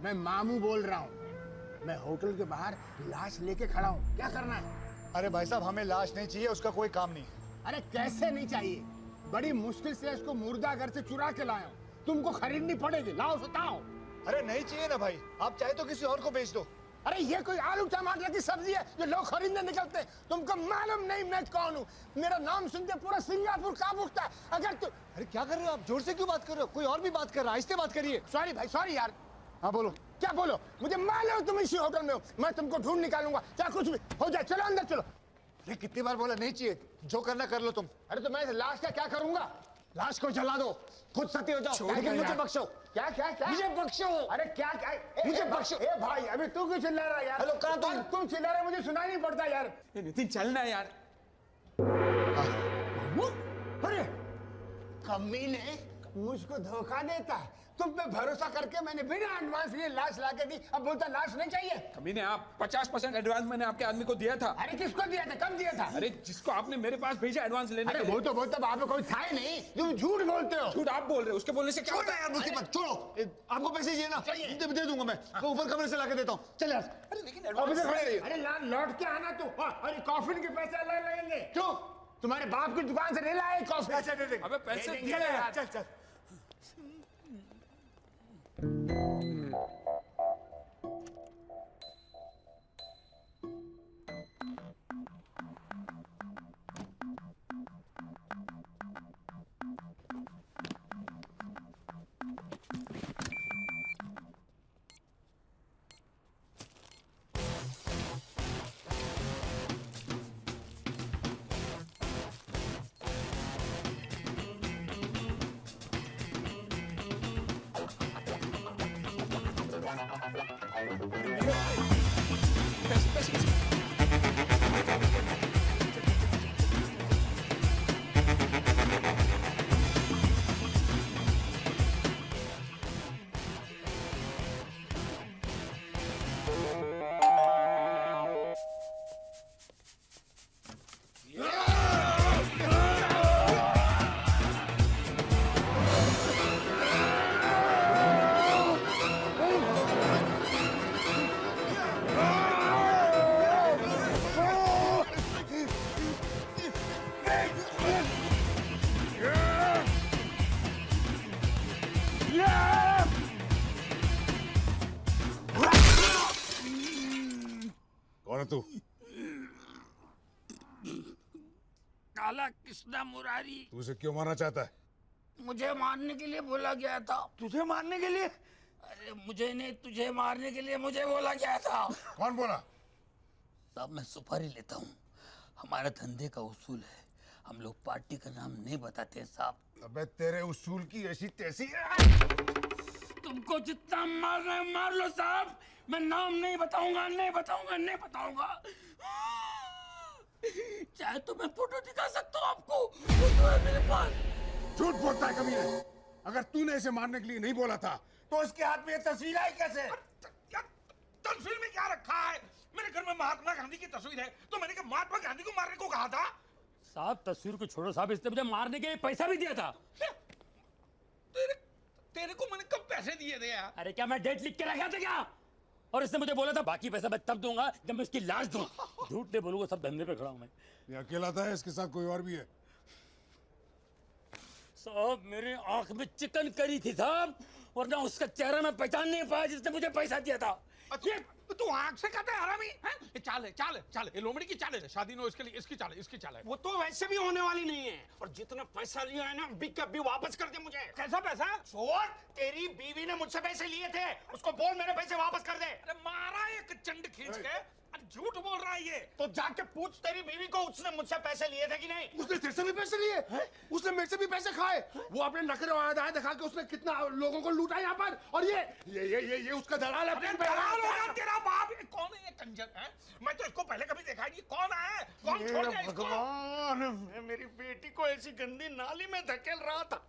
मैं मामू बोल रहा हूँ। मैं होटल के बाहर लाश लेके खड़ा हूँ, क्या करना है? अरे भाई साहब, हमें लाश नहीं चाहिए, उसका कोई काम नहीं है। अरे कैसे नहीं चाहिए? बड़ी मुश्किल से इसको मुर्दा घर से चुरा के लाया हूँ, तुमको खरीदनी पड़ेगी, लाओ बताओ। अरे नहीं चाहिए ना भाई, आप चाहे तो किसी और को बेच दो। अरे ये कोई आलू टमाटर की सब्जी है जो लोग खरीदने निकलते हैं? तुमको मालूम नहीं मैं कौन हूँ? मेरा नाम सुनते पूरा सिंगापुर कांप उठता है। अगर तू अरे क्या कर रहे हो आप? जोर से क्यों बात कर रहे हो? कोई और भी बात कर रहा है, आहिस्ते बात करिए। सॉरी भाई, सॉरी यार। हाँ बोलो। क्या बोलो? मुझे मालूम तुम इसी होटल में हो, मैं तुमको ढूंढ निकालूंगा, चाहे कुछ भी हो जाए। चलो अंदर चलो। अरे कितनी बार बोला नहीं चाहिए, जो करना कर लो तुम। अरे तो मैं लाश का क्या करूंगा? लाश को जला दो, खुद सती हो जाओ, लेकिन मुझे बख्शो। क्या क्या क्या? मुझे बख्शो। अरे क्या क्या? मुझे बख्शो। ए भाई, अभी तू क्यों चिल्ला रहा है यार? हेलो, कहाँ तुम चिल्ला रहे, मुझे सुनाई नहीं पड़ता यार। नितिन चलना है यार। अरे कमीने मुझको धोखा देता है। तुम पे भरोसा करके मैंने बिना एडवांस लिए लाश लाके दी, अब बोलता लाश नहीं चाहिए। कमीने, आप 50% एडवांस मैंने आपके आदमी को दिया था। अरे किसको दिया था? कब दिया था? अरे जिसको आपने मेरे पास भेजा एडवांस लेने अरे के लिए। वो तो वहां पे कोई था ही नहीं, तुम झूठ बोलते हो। झूठ आप बोल रहे हो, उसके बोलने से क्या होता है? यार मुझसे मत छोड़ो। आपको पैसे चाहिए ना? दे दूंगा मैं, तो ऊपर कमरे से लाके देता हूँ। चल यार। अरे लेकिन एडवांस अरे लौट के आना तू। अरे कॉफिन के पैसे अलग लगेंगे। क्यों? तुम्हारे बाप की दुकान से नहीं लाए कॉफी? अच्छा दे देंगे। अबे पैसे दे देंगे दिए यार। चल चल। कौन है तू? काला कृष्णा मुरारी। तू उसे क्यों मारना चाहता है? मुझे मारने के लिए बोला गया था। तुझे मारने के लिए? अरे मुझे नहीं, तुझे मारने के लिए मुझे बोला गया था। कौन बोला? साहब मैं सुपारी लेता हूँ, हमारा धंधे का उसूल है, हम लोग पार्टी का नाम नहीं बताते साहब। अबे तेरे उसूल की ऐसी तैसी। तुमको जितना मारना है मार लो साहब, मैं नाम नहीं बताऊंगा, नहीं बताऊंगा, नहीं बताऊंगा। चाहे तो मैं फोटो दिखा सकता हूँ आपको, फोटो है मेरे पास। झूठ बोलता है कमीने। अगर तूने इसे मारने के लिए नहीं बोला था तो उसके हाथ में ये तस्वीर आई कैसे? तस्वीर में क्या रखा है? मेरे घर में महात्मा गांधी की तस्वीर है, तो मैंने महात्मा गांधी को मारने को कहा था। साहब तस्वीर को छोड़ो साहब, इसने मुझे मारने के लिए पैसा भी दिया था। तेरे को मैंने कब पैसे दिए थे यार? अरे क्या मैं डेट लिख के रखा था क्या? और इसने मुझे बोला था बाकी पैसा मैं तब दूंगा जब मैं उसकी लाश दूं। झूठ नहीं बोलूंगा, सब धंधे पे खड़ा हूं मैं। ये अकेला था, इसके साथ कोई और भी है? साहब मेरी आंख में चिकन करी थी साहब, वरना उसका चेहरा मैं पहचान नहीं पाया जिसने मुझे पैसा दिया था। तू आंख से कहता है हरामी हैं? ये चाल है, चाल है, चाल है, ये लोमड़ी की चाल है, शादी न हो इसके लिए इसकी चाल है, इसकी चाल है। वो तो वैसे भी होने वाली नहीं है, और जितना पैसा लिया है ना बिक के अभी वापस कर दे मुझे। कैसा पैसा? छोड़, तेरी बीवी ने मुझसे पैसे लिए थे, उसको बोल मेरे पैसे वापस कर दे। अरे मारा एक चंड खींच के। अरे झूठ बोल रहा है ये। तो जाके पूछ तेरी बीवी को उसने मुझसे पैसे लिए थे कि नहीं। उसने तेरे से भी पैसे लिए? उसने मेरे से भी पैसे खाए? वो अपने नखरे और अदाएं दिखा के उसने कितना लोगों को लूटा यहाँ पर। और ये उसका दलाल है। अरे दलाल होगा तेरा बाप। ये कौन है ये कंजर है? मैं तो इसको पहले कभी देखा नहीं। कौन है? कौन छोड़ गया इसको? भगवान, मैं मेरी बेटी को ऐसी गंदी नाली में धकेल रहा था।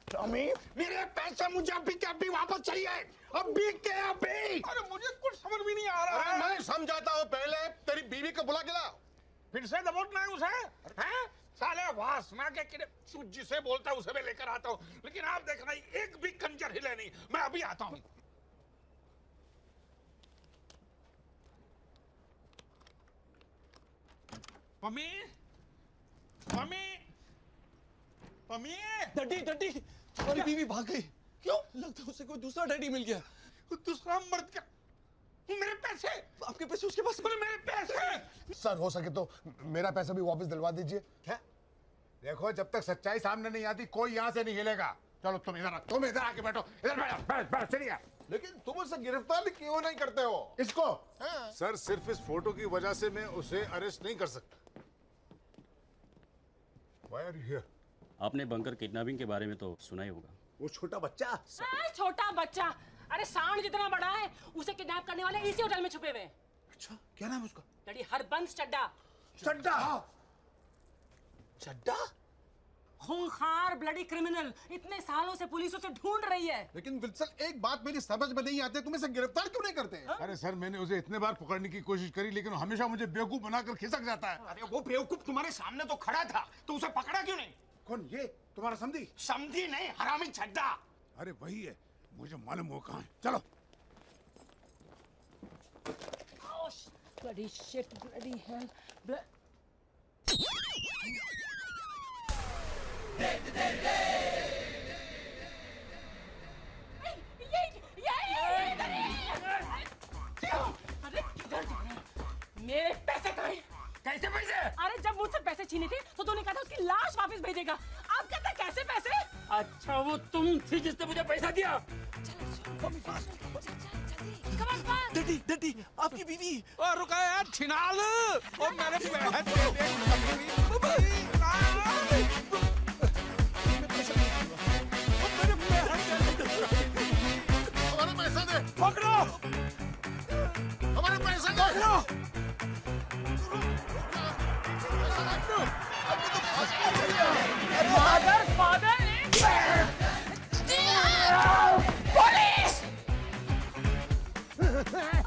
स्वामी, मेरे पैसे मुझे अभी के अभी वापस चाहिए, अभी के अभी। अरे मुझे कुछ समझ भी नहीं आ रहा है। मैं समझाता हूँ, पहले तेरी बीवी को बुला के ला। फिर से दबोचना है उसे? हैं? साले वासना के किरे तू जिसे बोलता है उसे मैं लेकर आता हूँ, लेकिन आप देखना एक भी कंजर हिले नहीं। मैं अभी आता हूँ। Mummy mummy mummy daddy daddy हमारी बीवी भाग गई। क्यों? लगता है उसे कोई दूसरा डैडी मिल गया। दूसरा मर्द का मेरे पैसे आपके पैसे उसके पास? मेरे पैसे सर हो सके तो मेरा पैसा भी वापस दिलवा दीजिए। क्या? देखो जब तक सच्चाई सामने नहीं आती कोई यहाँ से नहीं हिलेगा। चलो तुम इधर आके बैठो। इधर बैठ चलिए। लेकिन तुम उसे गिरफ्तार क्यों नहीं करते हो? इसको सर सिर्फ इस फोटो की वजह से मैं उसे अरेस्ट नहीं कर सकता। Why are you here? आपने बंकर किडनैपिंग के बारे में तो सुना ही होगा। वो छोटा बच्चा छोटा बच्चा, अरे सांड जितना बड़ा है, उसे किडनैप करने वाले इसी होटल में छुपे हुए हैं। अच्छा क्या नाम है उसका? डैडी हरबंस चड्डा। चड्डा? चड्डा? खूंखार ब्लडी क्रिमिनल, इतने सालों से पुलिस उसे ढूंढ रही है। लेकिन विल्सन एक बात मेरी समझ में नहीं आती, तुम इसे गिरफ्तार क्यों नहीं करते? अरे सर मैंने उसे इतने बार पकड़ने की कोशिश करी लेकिन वो हमेशा मुझे बेवकूफ बनाकर खिसक जाता है। अरे वो बेवकूफ तुम्हारे सामने तो खड़ा था, तो उसे पकड़ा क्यों नहीं? कौन? ये तुम्हारा समधी? समझी नहीं, हरामी छड्डा। अरे वही है, मुझे मालूम हो कहाँ है। चलो ब्लडी शिट, ब्लडी हेल, मेरे पैसे कहाँ हैं? कैसे पैसे? अरे जब मुझसे पैसे छीने थे तो तूने कहा था उसकी लाश वापस भेजेगा। अब कहता है कैसे पैसे? अच्छा वो तुम थी जिसने मुझे पैसा दिया? डैडी डैडी आपकी बीवी। और रुका यार छिनाल और मेरे बहन दे दे हमारा पैसा दे। पकड़ो हमारा पैसा दे। Father police!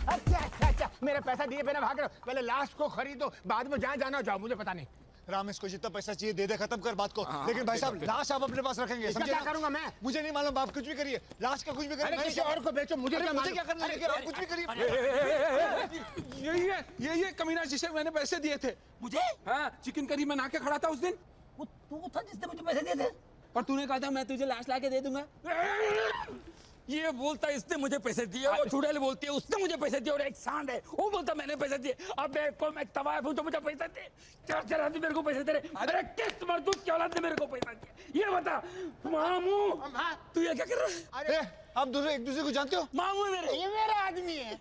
अच्छा मेरा पैसा दिए बिना भाग रहे हो। पहले लाश को खरीदो, बाद में जहाँ जाना जाओ, मुझे पता नहीं। राम इसको जितना पैसा चाहिए दे दे, खत्म कर बात को। लेकिन भाई साहब लाश आप अपने पास रखेंगे, इसका समझे क्या ना? करूंगा मैं? मुझे नहीं मालूम, आप कुछ भी करिए, लाश का कुछ भी अरे करिए। किसी और को बेचो, मुझे क्या मुझे क्या करना है? आप कुछ भी करिए। यही है कमीना जिसे मैंने पैसे दिए थे। मुझे? हाँ, चिकन करी बना के खड़ा था उस दिन। वो तू था जिसने मुझे पैसे दिए थे? और तूने कहा था मैं तुझे लाश ला के दे दूंगा। ये बोलता इसने मुझे पैसे दिए, वो चुड़ैल बोलती है उसने मुझे पैसे दिए, और एक सांड है वो बोलता मैंने पैसे दिए। अब मैं तवायफ हूँ तो मुझे पैसे दे। चार आदमी मेरे को पैसे दे रहे। अरे किस मर्दूद की औलाद ने मेरे को पैसा दिया? ये बता मामू, तू ये क्या कर रहा है? आप दोनों एक दूसरे को जानते हो? मामू है मेरे। ये मेरा आदमी है।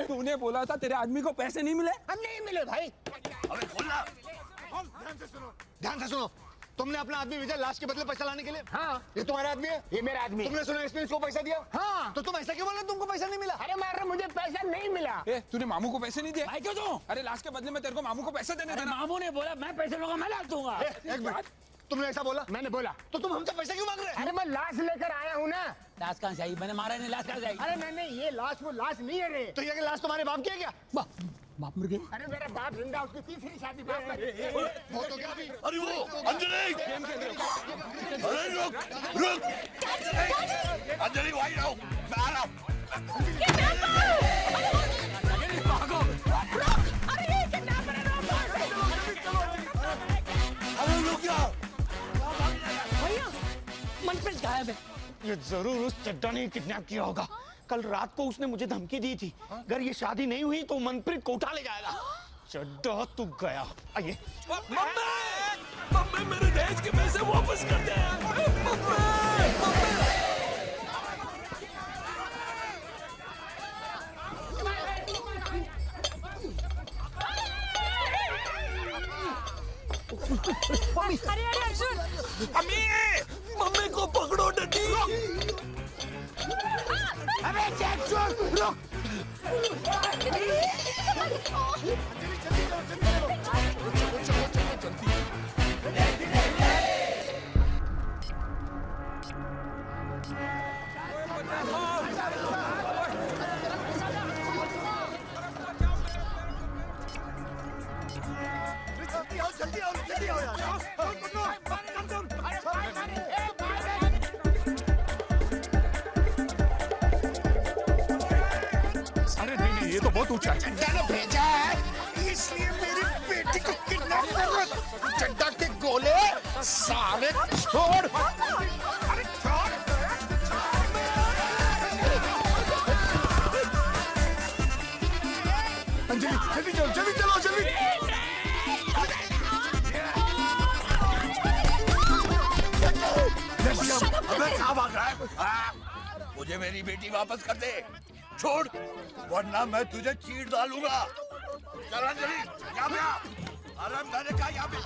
तूने बोला था तेरे आदमी को पैसे नहीं मिले। हम नहीं मिले भाई। अबे बोलना। ध्यान से सुनो, तुमने अपना आदमी भेजा लाश के बदले पैसा लाने के लिए? हाँ ये तुम्हारा आदमी है? ये मेरा आदमी है। तुमने सुना इसने इसको पैसा दिया? हाँ। तो तुम ऐसा क्यों बोल रहे हो तुमको पैसा नहीं मिला? अरे मार रहा, मुझे पैसा नहीं मिला। ए, तूने मामू को पैसे नहीं दिए? भाई क्यों दूं? अरे लाश के बदले में तेरे को मामू को पैसे देने अरे देना। मामू ने बोला मैं पैसे लूंगा, मैं लाश दूंगा। एक मिनट, तुमने ऐसा बोला? मैंने बोला। तो तुम हमसे पैसा क्यों मांग रहे? अरे मैं लाश लेकर आया हूँ ना। लाश कहाँ से आई? मैंने मारा नहीं, लाश कहाँ से आई? अरे नहीं ये लाश वो लाश नहीं है रे। तो ये लाश तुम्हारे बाप की है क्या? बाप मर गए। अरे मेरा बाप जिंदा, उसकी तीसरी शादी बाप का। वो तो क्या अभी? अरे वो अंजलि, अरे रुक रुक, अंजलि वहीं रहो, मैं आ रहा हूँ। भागो! रुक! अरे ये किडनैपर है, अरे रुक जाओ। भैया मनप्रीत गायब है। ये जरूर उस चड्डा ने किडनैप किया होगा। कल रात को उसने मुझे धमकी दी थी, अगर ये शादी नहीं हुई तो मनप्रीत को उठा ले जाएगा। चड्डा तू गया। आइए। मम्मी मेरे दहेज के पैसे वापस कर दे। अरे अर्जुन! मम्मी मम्मी को पकड़ो डटी। अबे चेक छोड़, रुक। जल्दी आओ यार। अरे नहीं ये तो बहुत ऊंचा है। चड्डा ने भेजा है, इसलिए मेरी बेटी को चड्डा के गोले साले छोड़। अरे छोड़। अंजलि जल्दी चलो, जल्दी चलो, जल्दी। अबे कहाँ भाग रहा है? मुझे मेरी बेटी वापस कर दे, छोड़, वरना मैं तुझे चीर डालूंगा। चल अंजलि, यहाँ पे आ। अरे मैंने कहा यहाँ पे।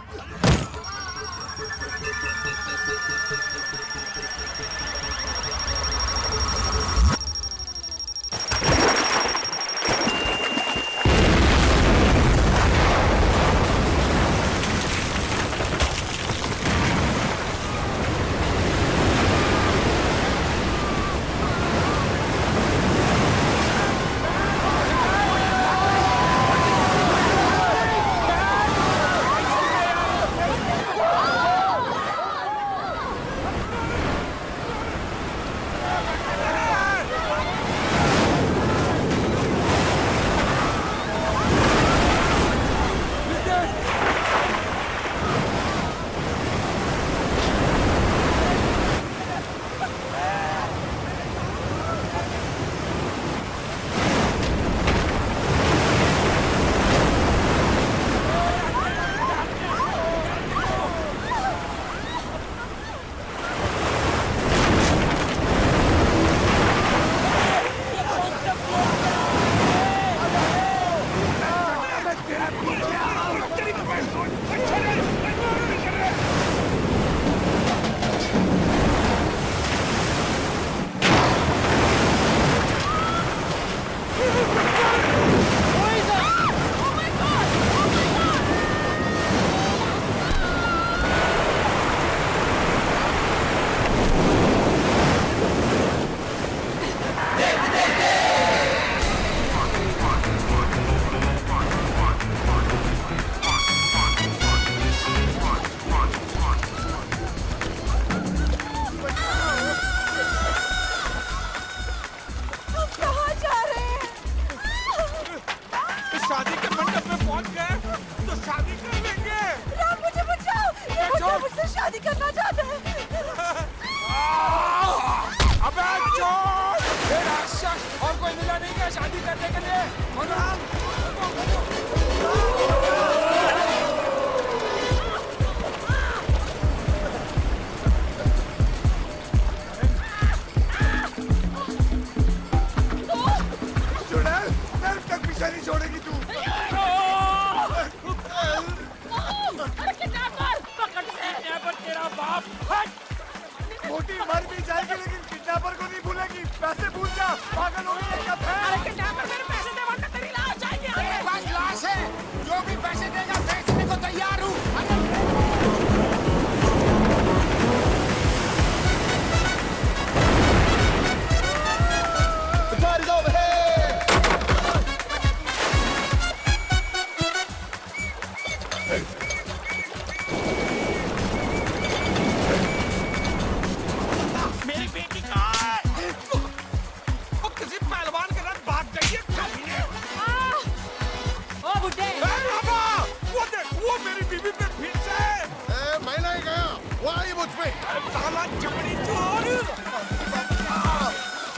शादी के मंडप में पहुंच गए तो शादी कर लेंगे। राम मुझे बचाओ, ये मुझे मुझसे शादी करना चाहता है। अबे चोर! ये राक्षस और कोई मिला नहीं क्या शादी करने के लिए? चुड़ैल, मेरे तक पीछे नहीं छोड़ेगी तू। अरे किडनैपर पकड़ से पर तेरा बाप हट! मोटी मर भी जाएगी लेकिन किडनैपर को नहीं भूलेगी। पैसे भूल जा, पागल हो गई है क्या? अरे किडनैपर मेरे पैसे दे वरना तेरी लाश जाएगी। मेरे पास लाश है, जो भी पैसे देगा बेचने को तैयार हूँ। मेरी बेटी कहाँ है? वो किसी पहलवान के साथ भाग गई है कमीने। ओ बुड्ढे, ए रामा! वो देख, वो मेरी बीवी पे फिर से। मैं नहीं गया, वो आई मुझ पे। साला चमड़ी चोर!